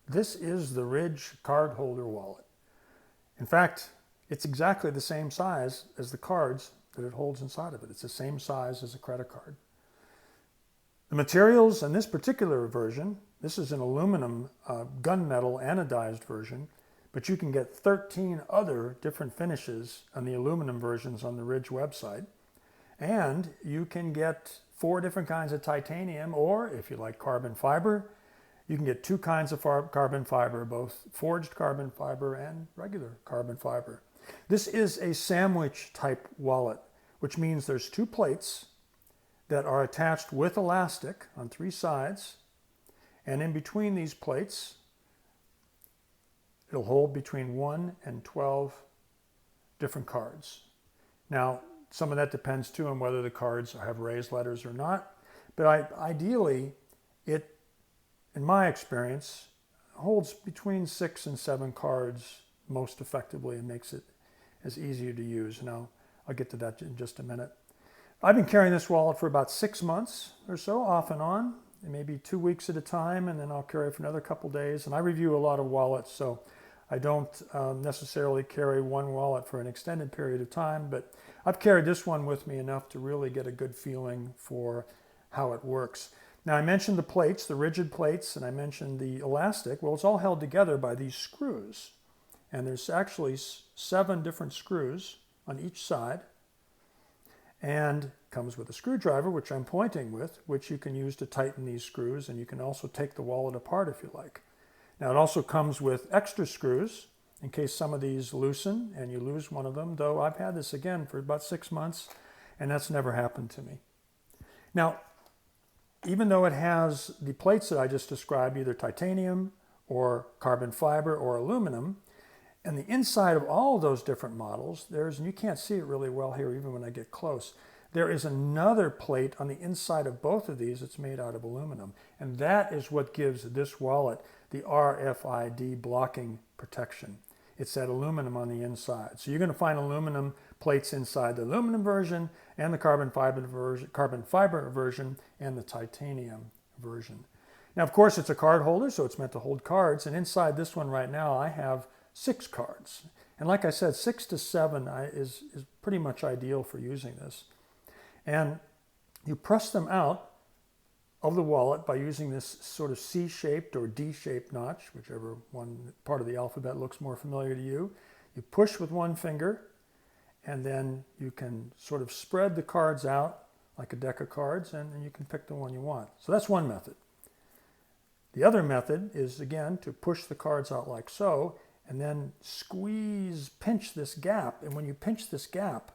This is the Ridge card holder wallet. In fact, it's exactly the same size as the cards that it holds inside of it. It's the same size as a credit card. The materials in this particular version, this is an aluminum gunmetal anodized version, but you can get 13 other different finishes on the aluminum versions on the Ridge website. And you can get 4 different kinds of titanium, or if you like carbon fiber, you can get 2 kinds of carbon fiber, both forged carbon fiber and regular carbon fiber. This is a sandwich type wallet, which means there's 2 plates that are attached with elastic on 3 sides. And in between these plates, it'll hold between 1 and 12 different cards. Now, some of that depends too on whether the cards have raised letters or not. But ideally, it, in my experience, holds between 6 and 7 cards most effectively and makes it as easier to use. And I'll get to that in just a minute. I've been carrying this wallet for about 6 months or so, off and on, maybe 2 weeks at a time, and then I'll carry it for another couple days. And I review a lot of wallets, so I don't necessarily carry one wallet for an extended period of time, but I've carried this one with me enough to really get a good feeling for how it works. Now, I mentioned the plates, the rigid plates, and I mentioned the elastic. Well, it's all held together by these screws. And there's actually 7 different screws on each side. And comes with a screwdriver, which I'm pointing with, which you can use to tighten these screws, and you can also take the wallet apart if you like. Now, it also comes with extra screws in case some of these loosen and you lose one of them, though I've had this again for about 6 months, and that's never happened to me. Now, even though it has the plates that I just described, either titanium or carbon fiber or aluminum, and the inside of all of those different models, and you can't see it really well here even when I get close, there is another plate on the inside of both of these that's made out of aluminum. And that is what gives this wallet the RFID blocking protection. It's that aluminum on the inside. So you're going to find aluminum plates inside the aluminum version and the carbon fiber version and the titanium version. Now, of course, it's a card holder, so it's meant to hold cards. And inside this one right now, I have 6 cards. And like I said, 6 to 7 is pretty much ideal for using this. And you press them out of the wallet by using this sort of C-shaped or D-shaped notch, whichever one part of the alphabet looks more familiar to you. You push with one finger, and then you can sort of spread the cards out like a deck of cards, and you can pick the one you want. So that's one method. The other method is, again, to push the cards out like so, and then pinch this gap. And when you pinch this gap,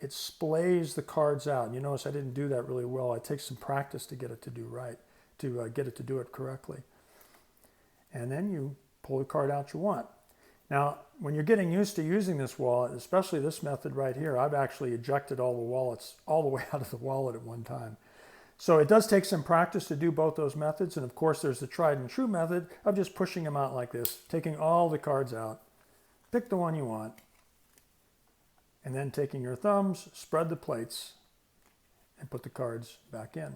it splays the cards out. And you notice I didn't do that really well. It takes some practice to get it to do right, to get it to do it correctly. And then you pull the card out you want. Now, when you're getting used to using this wallet, especially this method right here, I've actually ejected all the wallets all the way out of the wallet at one time. So it does take some practice to do both those methods. And of course, there's the tried and true method of just pushing them out like this, taking all the cards out, pick the one you want, and then taking your thumbs, spread the plates, and put the cards back in.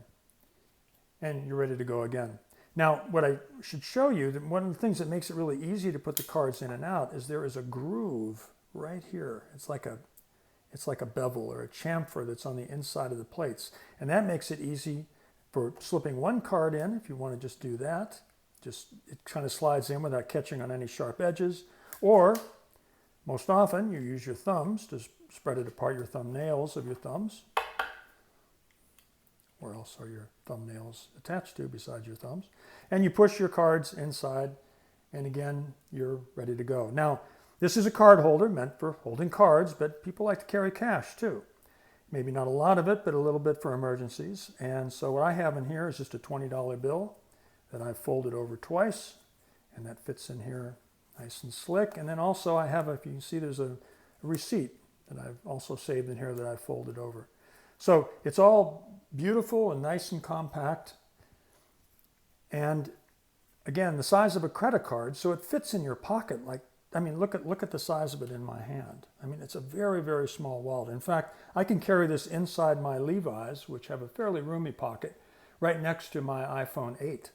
And you're ready to go again. Now, what I should show you, that one of the things that makes it really easy to put the cards in and out is there is a groove right here. It's like a bevel or a chamfer that's on the inside of the plates. And that makes it easy for slipping one card in if you want to just do that. It kind of slides in without catching on any sharp edges. Or, most often, you use your thumbs to spread it apart, your thumbnails of your thumbs. Where else are your thumbnails attached to besides your thumbs? And you push your cards inside, and again, you're ready to go. Now, this is a card holder meant for holding cards, but people like to carry cash too. Maybe not a lot of it, but a little bit for emergencies. And so what I have in here is just a $20 bill that I've folded over twice, and that fits in here nice and slick. And then also I have, if you can see, there's a receipt that I've also saved in here that I've folded over. So it's all beautiful and nice and compact. And again, the size of a credit card, so it fits in your pocket. Look at the size of it in my hand. I mean, it's a very, very small wallet. In fact, I can carry this inside my Levi's, which have a fairly roomy pocket, right next to my iPhone 8.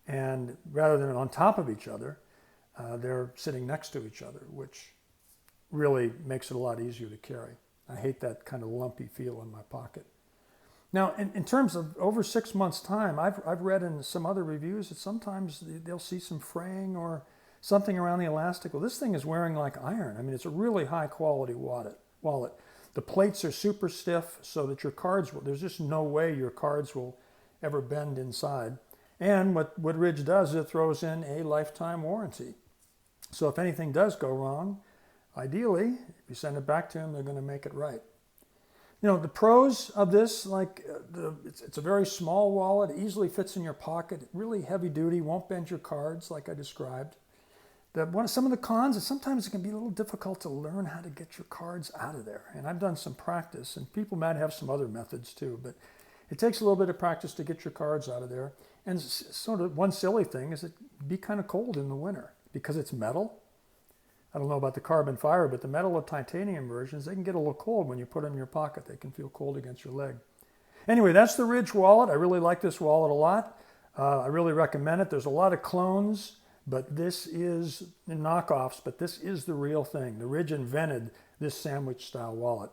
And rather than on top of each other, they're sitting next to each other, which really makes it a lot easier to carry. I hate that kind of lumpy feel in my pocket. Now, in terms of over 6 months' time, I've read in some other reviews that sometimes they'll see some fraying or something around the elastic. Well, this thing is wearing like iron. I mean, it's a really high quality wallet. The plates are super stiff so that your cards, there's just no way your cards will ever bend inside. And what Ridge does is it throws in a lifetime warranty. So if anything does go wrong, ideally, if you send it back to them, they're going to make it right. You know, the pros of this, like it's a very small wallet, it easily fits in your pocket, really heavy duty, won't bend your cards like I described. Some of the cons is sometimes it can be a little difficult to learn how to get your cards out of there. And I've done some practice, and people might have some other methods too, but it takes a little bit of practice to get your cards out of there. And sort of one silly thing is it'd be kind of cold in the winter because it's metal. I don't know about the carbon fiber, but the metal of titanium versions, they can get a little cold when you put them in your pocket. They can feel cold against your leg. Anyway, that's the Ridge wallet. I really like this wallet a lot. I really recommend it. There's a lot of clones, but this is knockoffs, but this is the real thing. The Ridge invented this sandwich style wallet.